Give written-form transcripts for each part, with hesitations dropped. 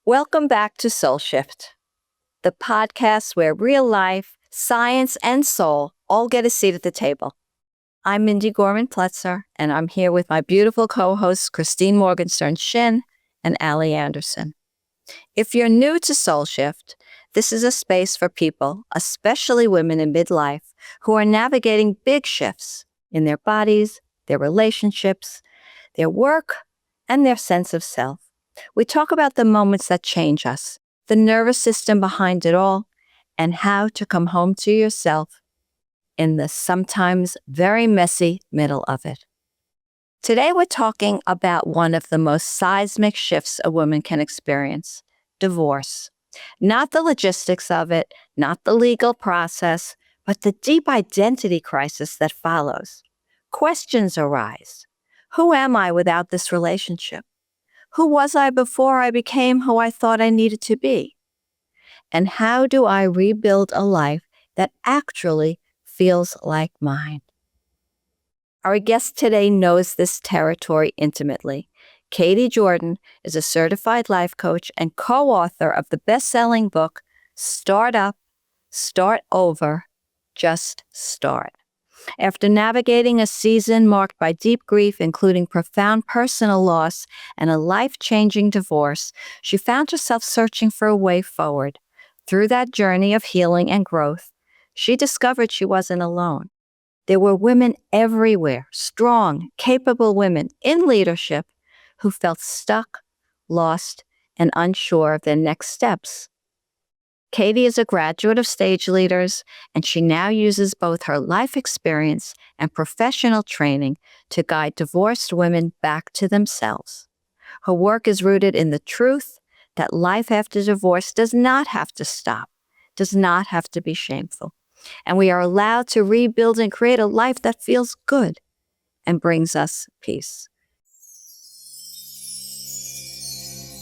Welcome back to Soul Shift, the podcast where real life, science, and soul all get a seat at the table. I'm Mindy Gorman-Pletzer, and I'm here with my beautiful co-hosts Christine Morgenstern-Shin and Allie Anderson. If you're new to Soul Shift, this is a space for people, especially women in midlife, who are navigating big shifts in their bodies, their relationships, their work, and their sense of self. We talk about the moments that change us, the nervous system behind it all, and how to come home to yourself in the sometimes very messy middle of it. Today, we're talking about one of the most seismic shifts a woman can experience, divorce. Not the logistics of it, not the legal process, but the deep identity crisis that follows. Questions arise. Who am I without this relationship? Who was I before I became who I thought I needed to be? And how do I rebuild a life that actually feels like mine? Our guest today knows this territory intimately. Katie Jordan is a certified life coach and co-author of the best-selling book, Start Up, Start Over, Just Start. After navigating a season marked by deep grief, including profound personal loss and a life-changing divorce, she found herself searching for a way forward. Through that journey of healing and growth, she discovered she wasn't alone. There were women everywhere, strong, capable women in leadership who felt stuck, lost, and unsure of their next steps. Katie is a graduate of Stage Leaders, and she now uses both her life experience and professional training to guide divorced women back to themselves. Her work is rooted in the truth that life after divorce does not have to stop, does not have to be shameful, and we are allowed to rebuild and create a life that feels good and brings us peace.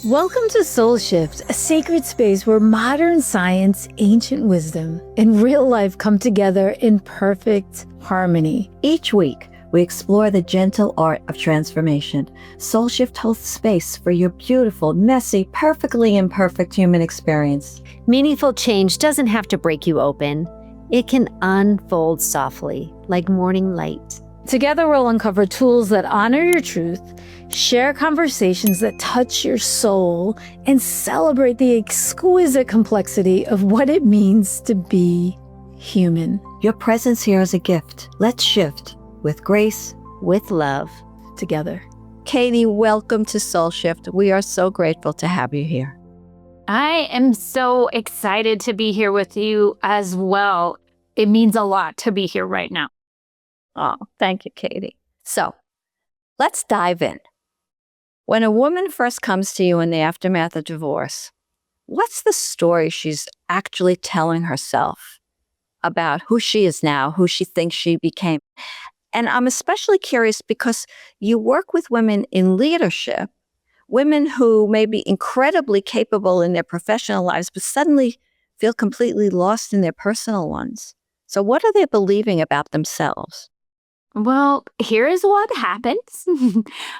Welcome to Soul Shift, a sacred space where modern science, ancient wisdom, and real life come together in perfect harmony. Each week, we explore the gentle art of transformation. Soul Shift holds space for your beautiful, messy, perfectly imperfect human experience. Meaningful change doesn't have to break you open. It can unfold softly, like morning light. Together, we'll uncover tools that honor your truth, share conversations that touch your soul, and celebrate the exquisite complexity of what it means to be human. Your presence here is a gift. Let's shift with grace, With love. Together. Katie, welcome to Soul Shift. We are so grateful to have you here. I am so excited to be here with you as well. It means a lot to be here right now. Oh, thank you, Katie. So, let's dive in. When a woman first comes to you in the aftermath of divorce, what's the story she's actually telling herself about who she is now, who she thinks she became? And I'm especially curious because you work with women in leadership, women who may be incredibly capable in their professional lives, but suddenly feel completely lost in their personal ones. So what are they believing about themselves? Well, here's what happens.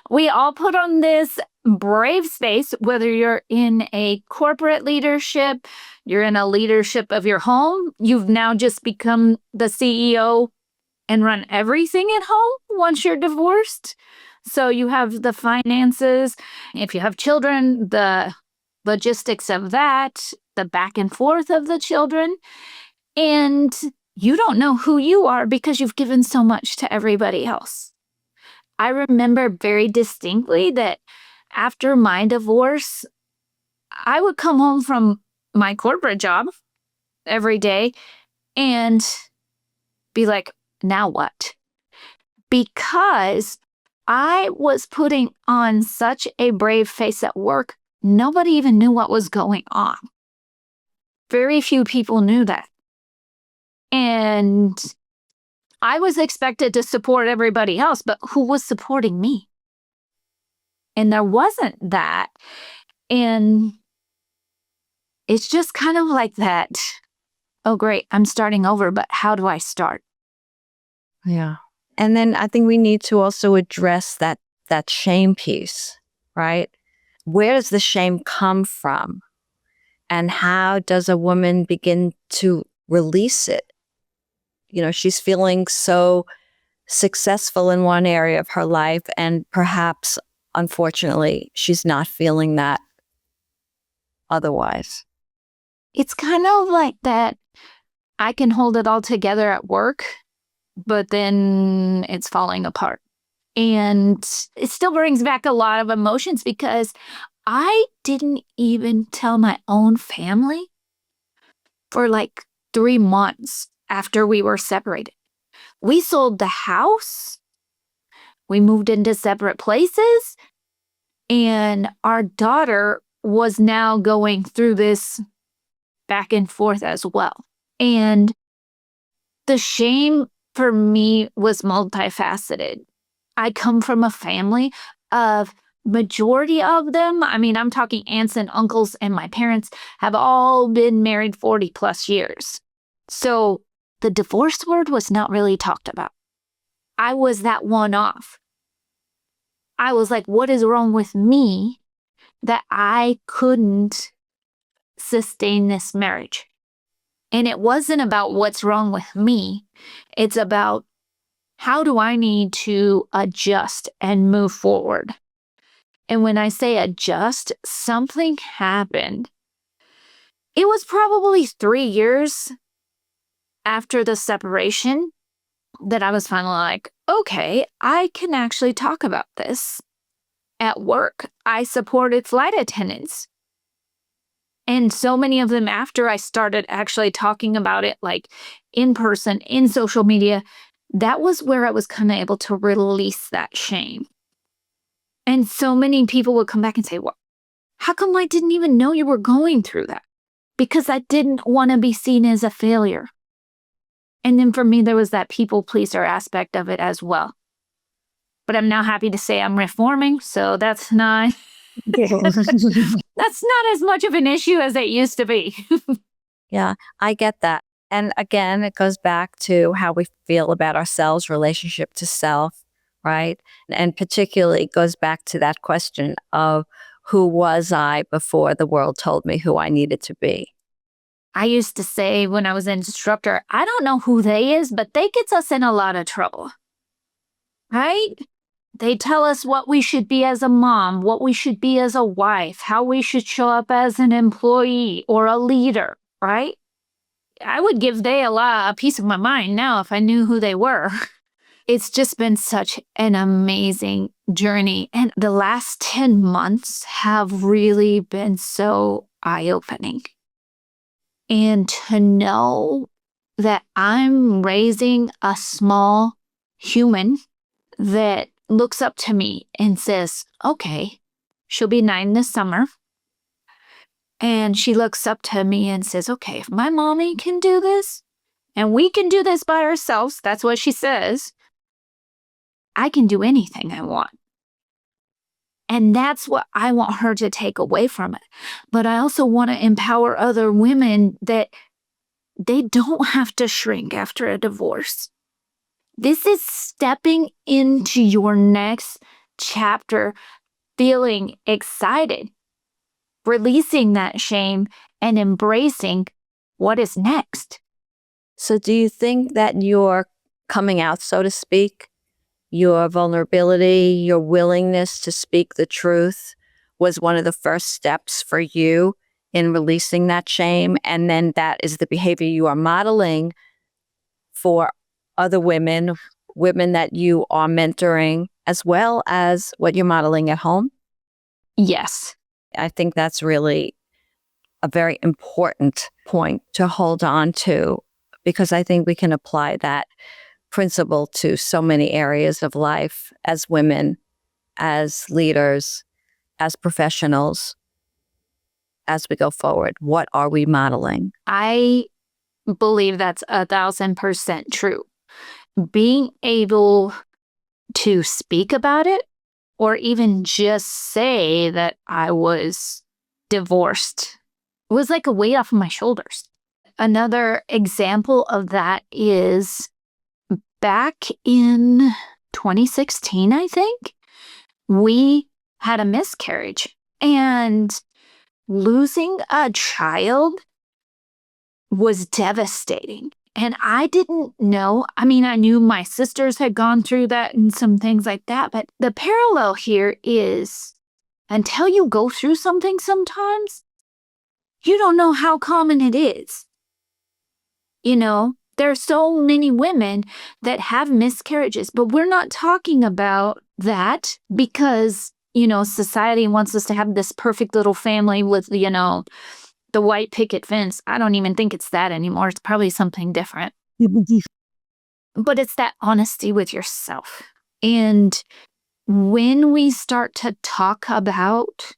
We all put on this brave space, whether you're in a corporate leadership, you're in a leadership of your home, you've now just become the CEO and run everything at home once you're divorced. So you have the finances. If you have children, the logistics of that, the back and forth of the children. And you don't know who you are because you've given so much to everybody else. I remember very distinctly that after my divorce, I would come home from my corporate job every day and be like, now what? Because I was putting on such a brave face at work, nobody even knew what was going on. Very few people knew that. And I was expected to support everybody else, but who was supporting me? And there wasn't that. And it's just kind of like that, oh, great, I'm starting over, but how do I start? Yeah. And then I think we need to also address that shame piece, right? where does the shame come from? And how does a woman begin to release it? She's feeling so successful in one area of her life, and perhaps, unfortunately, she's not feeling that otherwise. It's kind of like that I can hold it all together at work, but then it's falling apart. And it still brings back a lot of emotions because I didn't even tell my own family for like 3 months after we were separated. We sold the house, we moved into separate places, and our daughter was now going through this back and forth as well. And the shame for me was multifaceted. I come from a family of majority of them, I'm talking aunts and uncles, and my parents have all been married 40 plus years. So the divorce word was not really talked about. I was that one off. I was like, what is wrong with me that I couldn't sustain this marriage? And it wasn't about what's wrong with me. It's about how do I need to adjust and move forward? And when I say adjust, something happened. It was probably 3 years after the separation that I was finally like, okay, I can actually talk about this. At work, I supported flight attendants. And so many of them, after I started actually talking about it, like in person, in social media, that was where I was kind of able to release that shame. And so many people would come back and say, well, how come I didn't even know you were going through that? Because I didn't want to be seen as a failure. And then for me, there was that people pleaser aspect of it as well. But I'm now happy to say I'm reforming, so that's not that's not as much of an issue as it used to be. Yeah, I get that. And again, it goes back to how we feel about ourselves, relationship to self, right? And particularly it goes back to that question of who was I before the world told me who I needed to be? I used to say when I was an instructor, I don't know who they is, but they gets us in a lot of trouble, right? They tell us what we should be as a mom, what we should be as a wife, how we should show up as an employee or a leader, right? I would give they a piece of my mind now if I knew who they were. It's just been such an amazing journey. And the last 10 months have really been so eye-opening. And to know that I'm raising a small human that looks up to me and says, okay, she'll be 9 this summer. And she looks up to me and says, okay, if my mommy can do this and we can do this by ourselves, that's what she says, I can do anything I want. And that's what I want her to take away from it. But I also want to empower other women that they don't have to shrink after a divorce. This is stepping into your next chapter, feeling excited, releasing that shame, and embracing what is next. So do you think that your coming out, so to speak, your vulnerability, your willingness to speak the truth was one of the first steps for you in releasing that shame? And then that is the behavior you are modeling for other women that you are mentoring, as well as what you're modeling at home? Yes. I think that's really a very important point to hold on to, because I think we can apply that principle to so many areas of life as women, as leaders, as professionals, as we go forward. What are we modeling? I believe that's 1,000% true. Being able to speak about it, or even just say that I was divorced, was like a weight off of my shoulders. Another example of that is back in 2016, I think, we had a miscarriage. And losing a child was devastating. And I didn't know. I mean, I knew my sisters had gone through that and some things like that. But the parallel here is until you go through something sometimes, you don't know how common it is. You know, there are so many women that have miscarriages, but we're not talking about that because, society wants us to have this perfect little family with, the white picket fence. I don't even think it's that anymore. It's probably something different. But it's that honesty with yourself. And when we start to talk about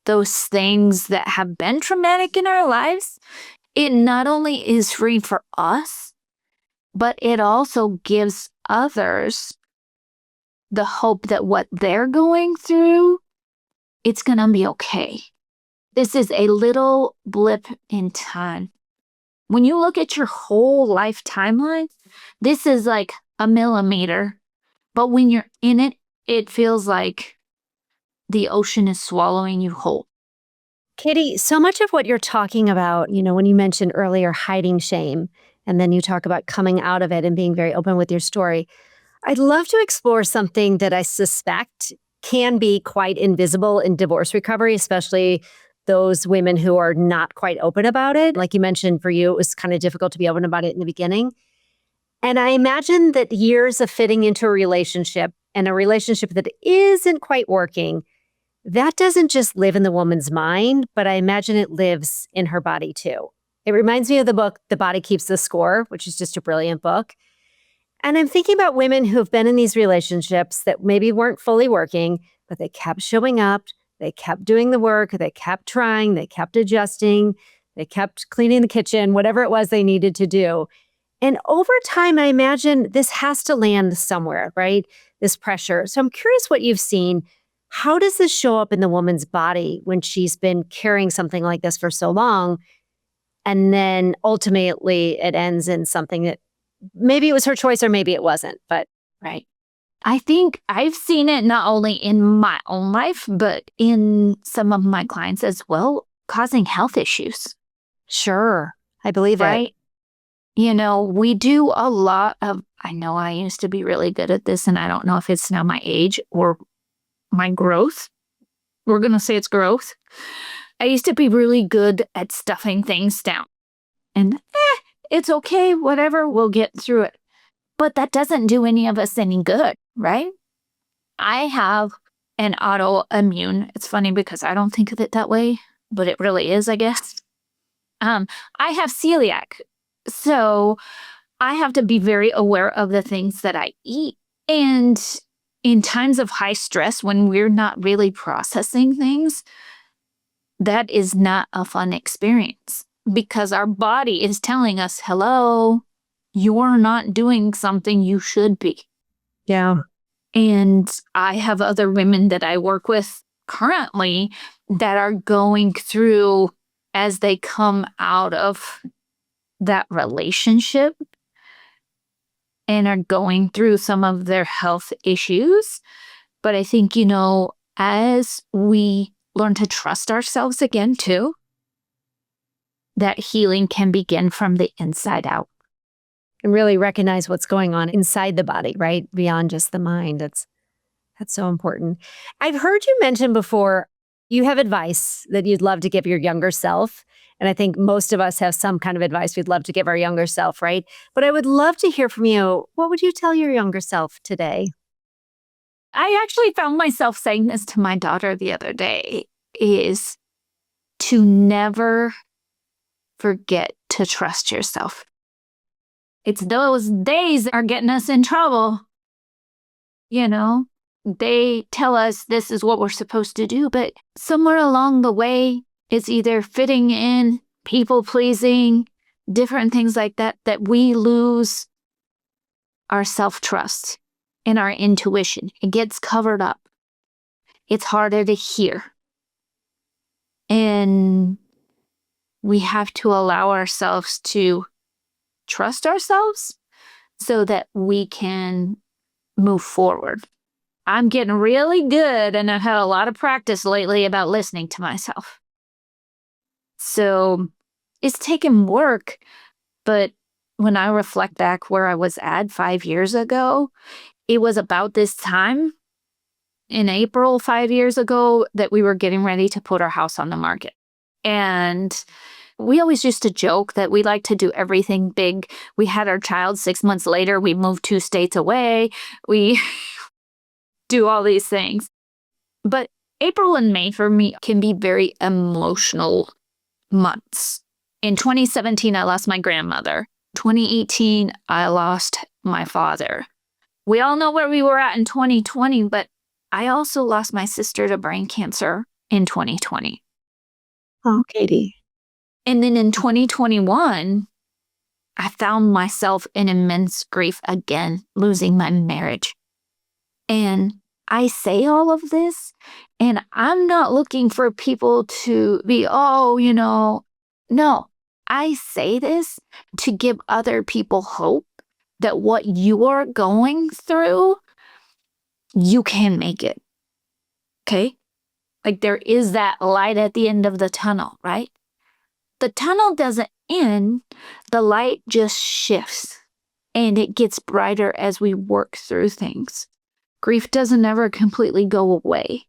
those things that have been traumatic in our lives, it not only is free for us, but it also gives others the hope that what they're going through, it's going to be okay. This is a little blip in time. When you look at your whole life timeline, this is like a millimeter. But when you're in it, it feels like the ocean is swallowing you whole. Katie, so much of what you're talking about, when you mentioned earlier hiding shame, and then you talk about coming out of it and being very open with your story, I'd love to explore something that I suspect can be quite invisible in divorce recovery, especially those women who are not quite open about it. Like you mentioned, for you, it was kind of difficult to be open about it in the beginning. And I imagine that years of fitting into a relationship and a relationship that isn't quite working, that doesn't just live in the woman's mind, but I imagine it lives in her body too. It reminds me of the book, The Body Keeps the Score, which is just a brilliant book. And I'm thinking about women who've been in these relationships that maybe weren't fully working, but they kept showing up, they kept doing the work, they kept trying, they kept adjusting, they kept cleaning the kitchen, whatever it was they needed to do. And over time, I imagine this has to land somewhere, right? This pressure. So I'm curious what you've seen. How does this show up in the woman's body when she's been carrying something like this for so long? And then ultimately it ends in something that maybe it was her choice or maybe it wasn't, but right. I think I've seen it not only in my own life, but in some of my clients as well, causing health issues. Sure, I believe right? We do a lot of, I know I used to be really good at this, and I don't know if it's now my age or my growth. We're going to say it's growth. I used to be really good at stuffing things down. And it's okay, whatever, we'll get through it. But that doesn't do any of us any good, right? I have an autoimmune. It's funny because I don't think of it that way, but it really is, I guess. I have celiac. So I have to be very aware of the things that I eat. And in times of high stress, when we're not really processing things, that is not a fun experience because our body is telling us, hello, you're not doing something you should be. Yeah. And I have other women that I work with currently that are going through as they come out of that relationship and are going through some of their health issues. But I think, as we learn to trust ourselves again, too, that healing can begin from the inside out. And really recognize what's going on inside the body, right? Beyond just the mind. That's so important. I've heard you mention before, you have advice that you'd love to give your younger self. And I think most of us have some kind of advice we'd love to give our younger self, right? But I would love to hear from you. What would you tell your younger self today? I actually found myself saying this to my daughter the other day, is to never forget to trust yourself. It's those days that are getting us in trouble. They tell us this is what we're supposed to do, but somewhere along the way, it's either fitting in, people pleasing, different things like that, that we lose our self-trust and our intuition. It gets covered up. It's harder to hear. And we have to allow ourselves to trust ourselves so that we can move forward. I'm getting really good, and I've had a lot of practice lately about listening to myself. So it's taken work, but when I reflect back where I was at 5 years ago, it was about this time in April 5 years ago that we were getting ready to put our house on the market. And we always used to joke that we like to do everything big. We had our child 6 months later. We moved 2 states away. We do all these things. But April and May for me can be very emotional months. In 2017, I lost my grandmother. 2018, I lost my father. We all know where we were at in 2020, but I also lost my sister to brain cancer in 2020. Oh, Katie. And then in 2021, I found myself in immense grief again, losing my marriage. And I say all of this, and I'm not looking for people to be, no. I say this to give other people hope that what you're going through, you can make it. Okay? Like there is that light at the end of the tunnel, right? The tunnel doesn't end, the light just shifts and it gets brighter as we work through things. Grief doesn't ever completely go away.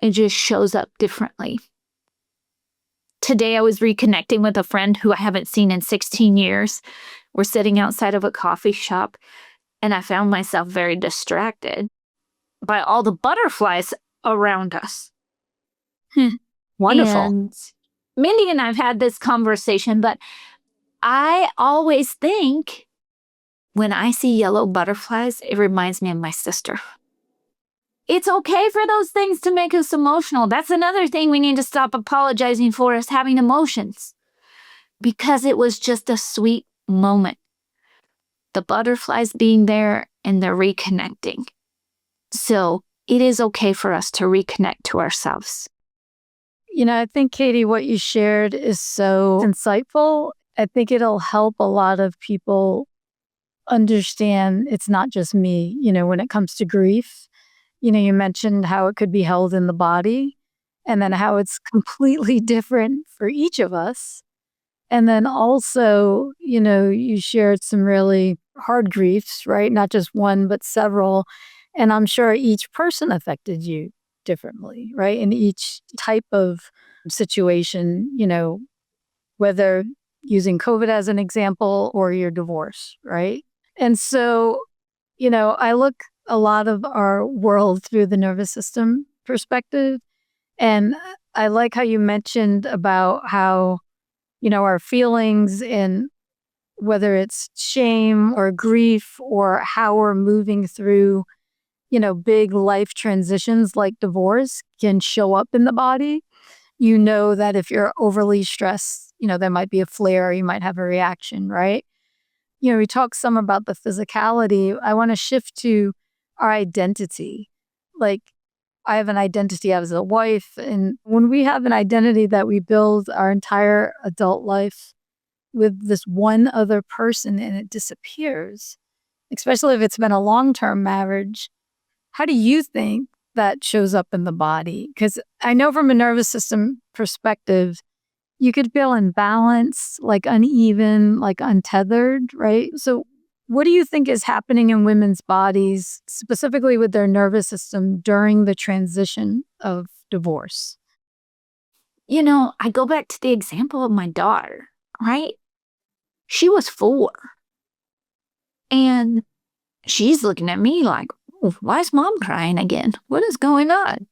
It just shows up differently. Today I was reconnecting with a friend who I haven't seen in 16 years. We're sitting outside of a coffee shop and I found myself very distracted by all the butterflies around us. Wonderful. And Mindy and I have had this conversation, but I always think when I see yellow butterflies, it reminds me of my sister. It's okay for those things to make us emotional. That's another thing we need to stop apologizing for, is having emotions. Because it was just a sweet moment. The butterflies being there and they're reconnecting. So it is okay for us to reconnect to ourselves. I think, Katie, what you shared is so insightful. I think it'll help a lot of people understand it's not just me, when it comes to grief. You mentioned how it could be held in the body and then how it's completely different for each of us. And then also, you shared some really hard griefs, right? Not just one, but several. And I'm sure each person affected you differently, right? In each type of situation, whether using COVID as an example or your divorce, right? And so, I look a lot of our world through the nervous system perspective. And I like how you mentioned about how, our feelings and whether it's shame or grief or how we're moving through, big life transitions like divorce can show up in the body. That if you're overly stressed, there might be a flare, you might have a reaction, right? We talk some about the physicality. I want to shift to our identity. Like, I have an identity as a wife. And when we have an identity that we build our entire adult life with this one other person and it disappears, especially if it's been a long-term marriage, how do you think that shows up in the body? Because I know from a nervous system perspective, you could feel imbalanced, like uneven, like untethered, right? So what do you think is happening in women's bodies, specifically with their nervous system during the transition of divorce? I go back to the example of my daughter, right? She was 4. And she's looking at me like, "Oh, why is mom crying again? What is going on?"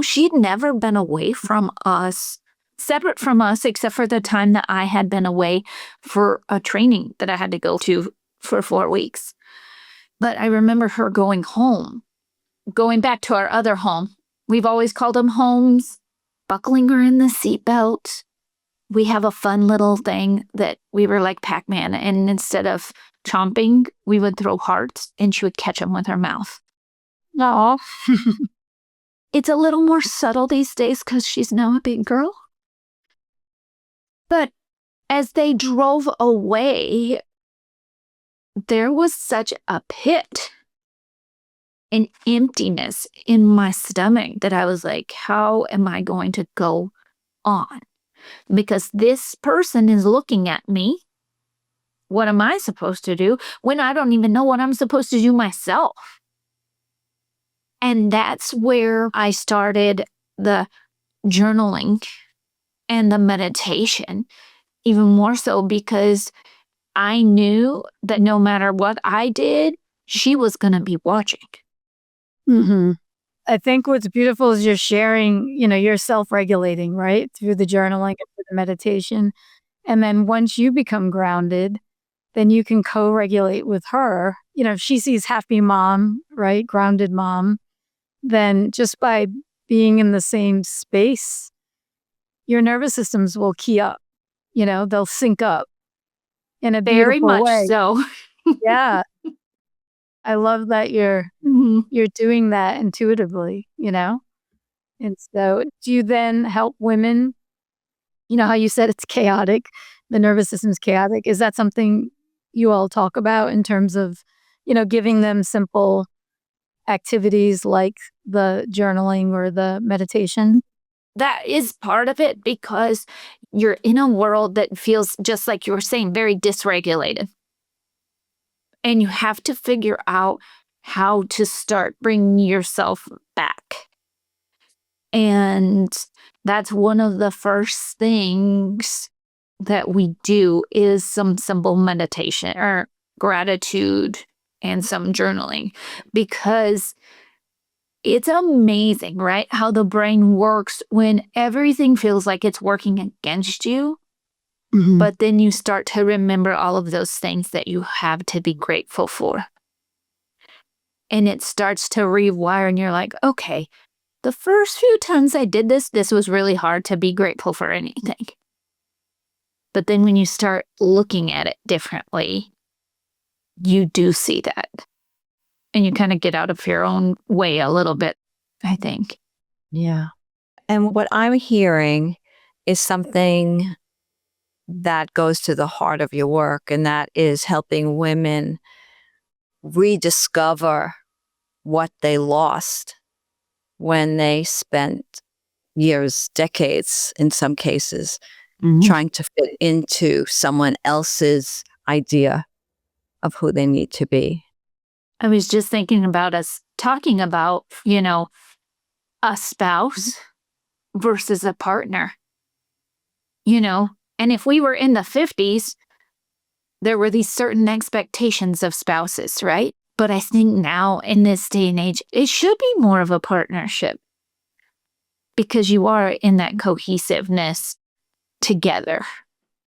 She'd never been away from us, separate from us, except for the time that I had been away for a training that I had to go to for 4 weeks. But I remember her going home, going back to our other home. We've always called them homes, buckling her in the seatbelt. We have a fun little thing that we were like Pac-Man, and instead of chomping, we would throw hearts and she would catch them with her mouth. No. It's a little more subtle these days because she's now a big girl. But as they drove away, there was such a pit an emptiness in my stomach that I was like, how am I going to go on? Because this person is looking at me. What am I supposed to do when I don't even know what I'm supposed to do myself? And that's where I started the journaling and the meditation, even more so because I knew that no matter what I did, she was going to be watching. Mm-hmm. I think what's beautiful is you're sharing, you're self-regulating, right? Through the journaling and through the meditation. And then once you become grounded, then you can co-regulate with her. If she sees happy mom, right? Grounded mom, then just by being in the same space, your nervous systems will key up, they'll sync up in a Very beautiful much way. so. Yeah. I love that you're doing that intuitively, And so do you then help women? How you said it's chaotic, the nervous system's chaotic. Is that something you all talk about in terms of, giving them simple activities like the journaling or the meditation? That is part of it because you're in a world that feels, just like you were saying, very dysregulated. And you have to figure out how to start bringing yourself back. And that's one of the first things that we do is some simple meditation or gratitude and some journaling, because it's amazing, right? How the brain works when everything feels like it's working against you. Mhm. But then you start to remember all of those things that you have to be grateful for. And it starts to rewire, and you're like, okay, the first few times I did this was really hard to be grateful for anything. But then when you start looking at it differently, you do see that. And you kind of get out of your own way a little bit, I think. Yeah. And what I'm hearing is something that goes to the heart of your work, and that is helping women rediscover what they lost when they spent years, decades in some cases, trying to fit into someone else's idea of who they need to be. I was just thinking about us talking about, a spouse versus a partner, and if we were in the 50s, there were these certain expectations of spouses, right? But I think now in this day and age, it should be more of a partnership because you are in that cohesiveness together.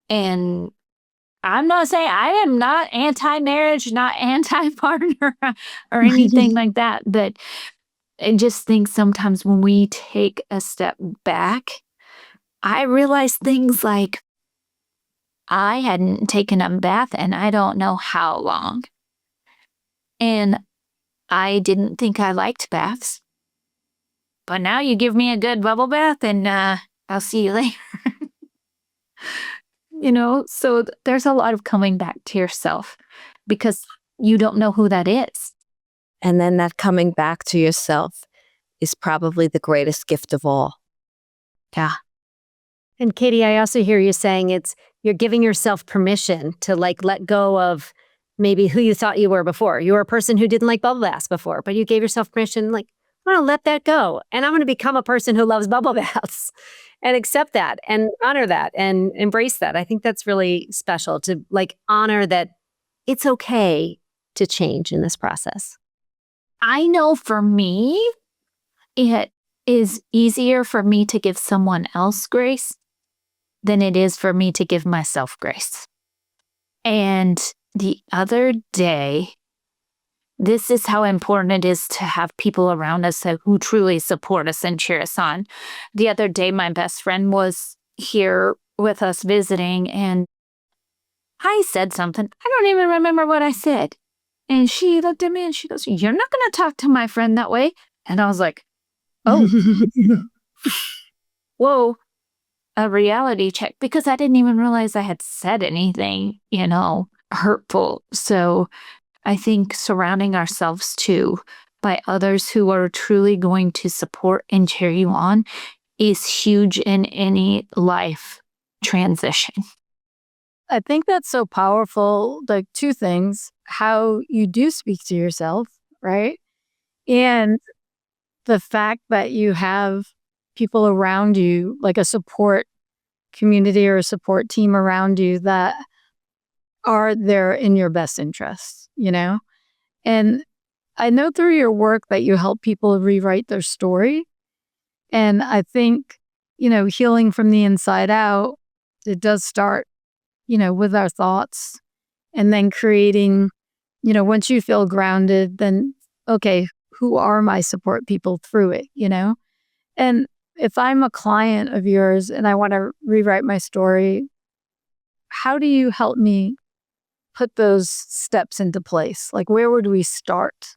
And I'm not saying I am not anti-marriage, not anti-partner or anything like that, but I just think sometimes when we take a step back, I realize things like I hadn't taken a bath in I don't know how long. And I didn't think I liked baths. But now you give me a good bubble bath and I'll see you later. So there's a lot of coming back to yourself because you don't know who that is. And then that coming back to yourself is probably the greatest gift of all. Yeah. And Katie, I also hear you saying you're giving yourself permission to let go of maybe who you thought you were before. You were a person who didn't like bubble baths before, but you gave yourself permission, I'm going to let that go. And I'm going to become a person who loves bubble baths and accept that and honor that and embrace that. I think that's really special to honor that it's okay to change in this process. I know for me, it is easier for me to give someone else grace than it is for me to give myself grace. And the other day, this is how important it is to have people around us who truly support us and cheer us on. The other day, my best friend was here with us visiting, and I said something. I don't even remember what I said. And she looked at me and she goes, "You're not going to talk to my friend that way." And I was like, oh, whoa, a reality check, because I didn't even realize I had said anything, hurtful. So I think surrounding ourselves too by others who are truly going to support and cheer you on is huge in any life transition. I think that's so powerful. Like two things, how you do speak to yourself, right? And the fact that you have people around you, like a support community or a support team around you that are there in your best interests, you know? And I know through your work that you help people rewrite their story. And I think, healing from the inside out, it does start, with our thoughts and then creating, once you feel grounded, then, okay, who are my support people through it, And if I'm a client of yours and I want to rewrite my story, how do you help me put those steps into place? Like, where would we start?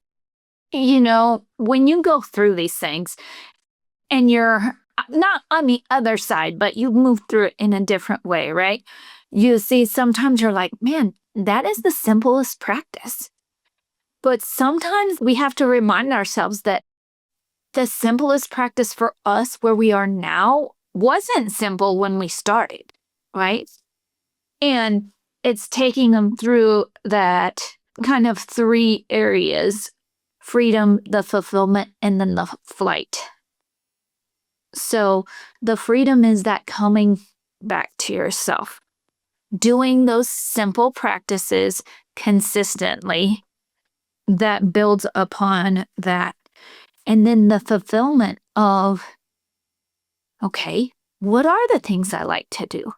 When you go through these things and you're not on the other side, but you move through it in a different way, right? You see, sometimes you're like, man, that is the simplest practice. But sometimes we have to remind ourselves that the simplest practice for us where we are now wasn't simple when we started, right? And it's taking them through that kind of 3 areas: freedom, the fulfillment, and then the flight. So the freedom is that coming back to yourself, doing those simple practices consistently that builds upon that. And then the fulfillment of, okay, what are the things I like to do?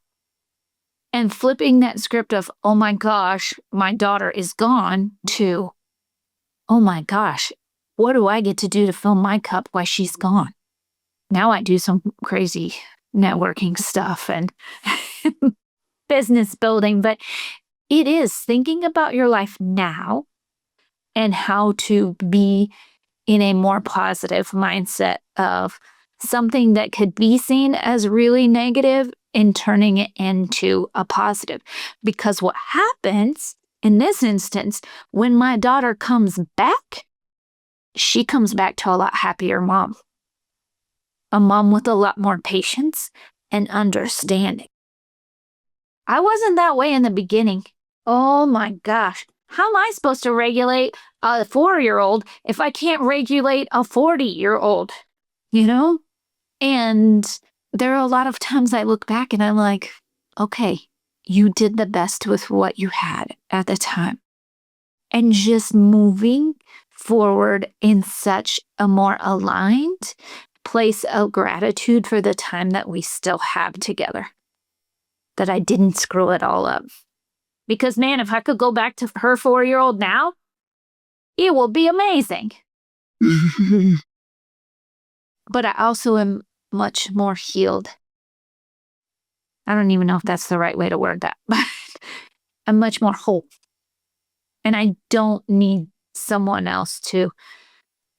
And flipping that script of, oh my gosh, my daughter is gone, to, oh my gosh, what do I get to do to fill my cup while she's gone? Now I do some crazy networking stuff and business building, but it is thinking about your life now and how to be in a more positive mindset of something that could be seen as really negative and turning it into a positive. Because what happens in this instance, when my daughter comes back, she comes back to a lot happier mom. A mom with a lot more patience and understanding. I wasn't that way in the beginning. Oh my gosh. How am I supposed to regulate a 4-year-old if I can't regulate a 40-year-old? And there are a lot of times I look back and I'm like, okay, you did the best with what you had at the time. And just moving forward in such a more aligned place of gratitude for the time that we still have together, that I didn't screw it all up. Because man, if I could go back to her 4-year-old now, it will be amazing. But I also am much more healed. I don't even know if that's the right way to word that, but I'm much more whole. And I don't need someone else to.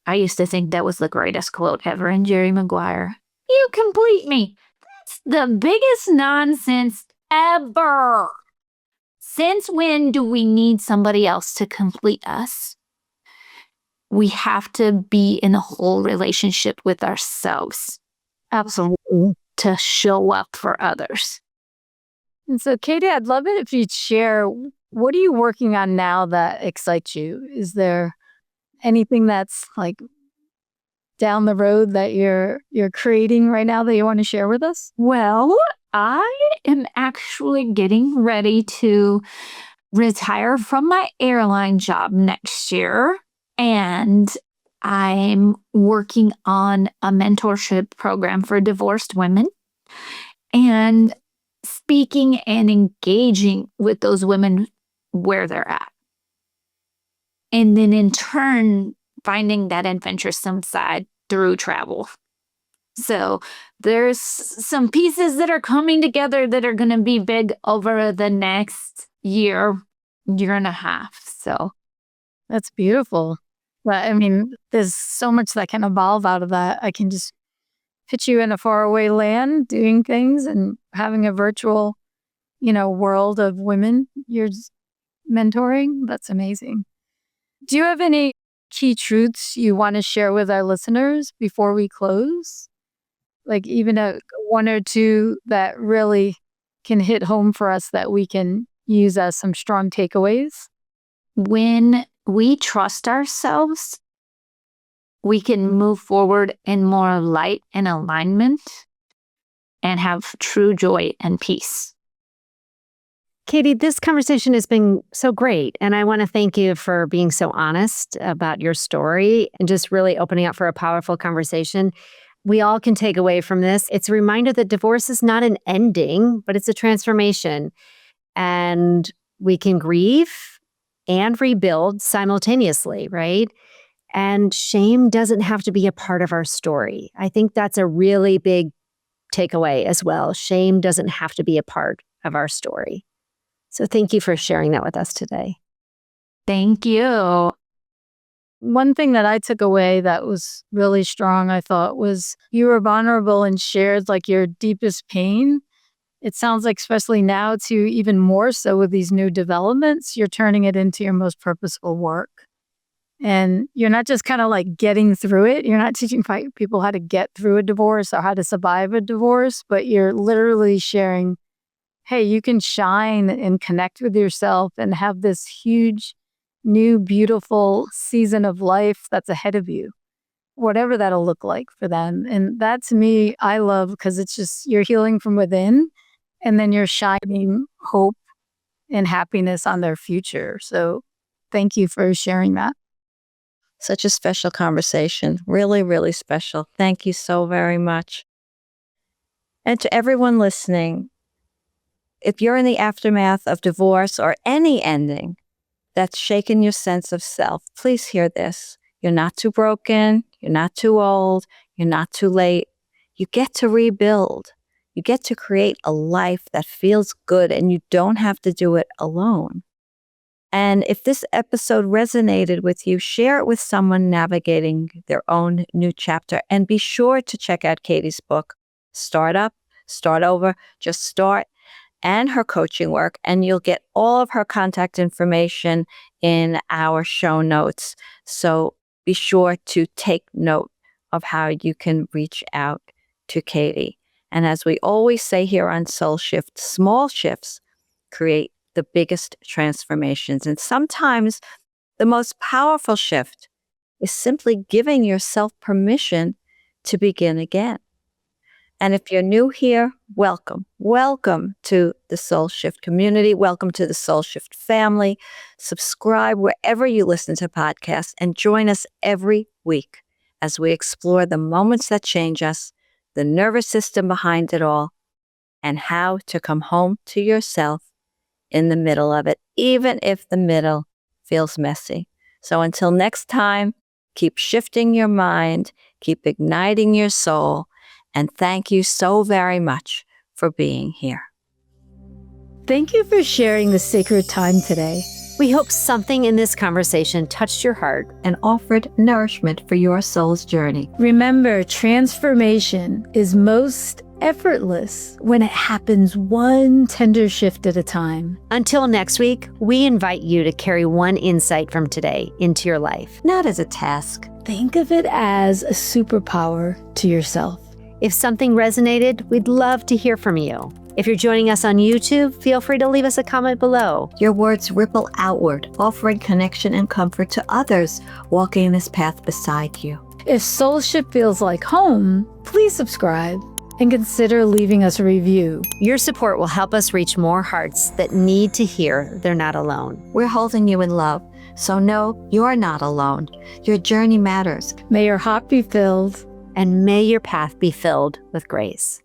I used to think that was the greatest quote ever in Jerry Maguire. You complete me. That's the biggest nonsense ever. Since when do we need somebody else to complete us? We have to be in a whole relationship with ourselves. Absolutely. To show up for others. And so, Katie, I'd love it if you'd share, what are you working on now that excites you? Is there anything that's like down the road that you're creating right now that you want to share with us? Well, I am actually getting ready to retire from my airline job next year. And I'm working on a mentorship program for divorced women and speaking and engaging with those women where they're at. And then in turn, finding that adventuresome side through travel. So there's some pieces that are coming together that are going to be big over the next year and a half. So that's beautiful. But I mean, there's so much that can evolve out of that. I can just put you in a faraway land doing things and having a virtual, world of women you're mentoring. That's amazing. Do you have any key truths you want to share with our listeners before we close? Like even one or two that really can hit home for us that we can use as some strong takeaways? When we trust ourselves, we can move forward in more light and alignment and have true joy and peace. Katie, this conversation has been so great. And I want to thank you for being so honest about your story and just really opening up for a powerful conversation. We all can take away from this. It's a reminder that divorce is not an ending, but it's a transformation. And we can grieve and rebuild simultaneously, right? And shame doesn't have to be a part of our story. I think that's a really big takeaway as well. Shame doesn't have to be a part of our story. So thank you for sharing that with us today. Thank you. One thing that I took away that was really strong, I thought, was you were vulnerable and shared like your deepest pain. It sounds like, especially now, to even more so with these new developments, you're turning it into your most purposeful work. And you're not just kind of like getting through it. You're not teaching people how to get through a divorce or how to survive a divorce, but you're literally sharing, hey, you can shine and connect with yourself and have this huge, new, beautiful season of life that's ahead of you, whatever that'll look like for them. And that, to me, I love, because it's just you're healing from within and then you're shining hope and happiness on their future. So thank you for sharing that. Such a special conversation. Really, really special. Thank you so very much. And to everyone listening, if you're in the aftermath of divorce or any ending that's shaken your sense of self, please hear this. You're not too broken. You're not too old. You're not too late. You get to rebuild. You get to create a life that feels good, and you don't have to do it alone. And if this episode resonated with you, share it with someone navigating their own new chapter. And be sure to check out Katie's book, Start Up, Start Over, Just Start, and her coaching work. And you'll get all of her contact information in our show notes. So be sure to take note of how you can reach out to Katie. And as we always say here on Soul Shift, small shifts create the biggest transformations. And sometimes the most powerful shift is simply giving yourself permission to begin again. And if you're new here, welcome. Welcome to the Soul Shift community. Welcome to the Soul Shift family. Subscribe wherever you listen to podcasts and join us every week as we explore the moments that change us, the nervous system behind it all, and how to come home to yourself in the middle of it, even if the middle feels messy. So until next time, keep shifting your mind, keep igniting your soul, and thank you so very much for being here. Thank you for sharing the sacred time today. We hope something in this conversation touched your heart And offered nourishment for your soul's journey. Remember, transformation is most effortless when it happens one tender shift at a time. Until next week, we invite you to carry one insight from today into your life. Not as a task. Think of it as a superpower to yourself. If something resonated, we'd love to hear from you. If you're joining us on YouTube, feel free to leave us a comment below. Your words ripple outward, offering connection and comfort to others walking this path beside you. If Soul Shift feels like home, please subscribe and consider leaving us a review. Your support will help us reach more hearts that need to hear they're not alone. We're holding you in love, so know you're not alone. Your journey matters. May your heart be filled. And may your path be filled with grace.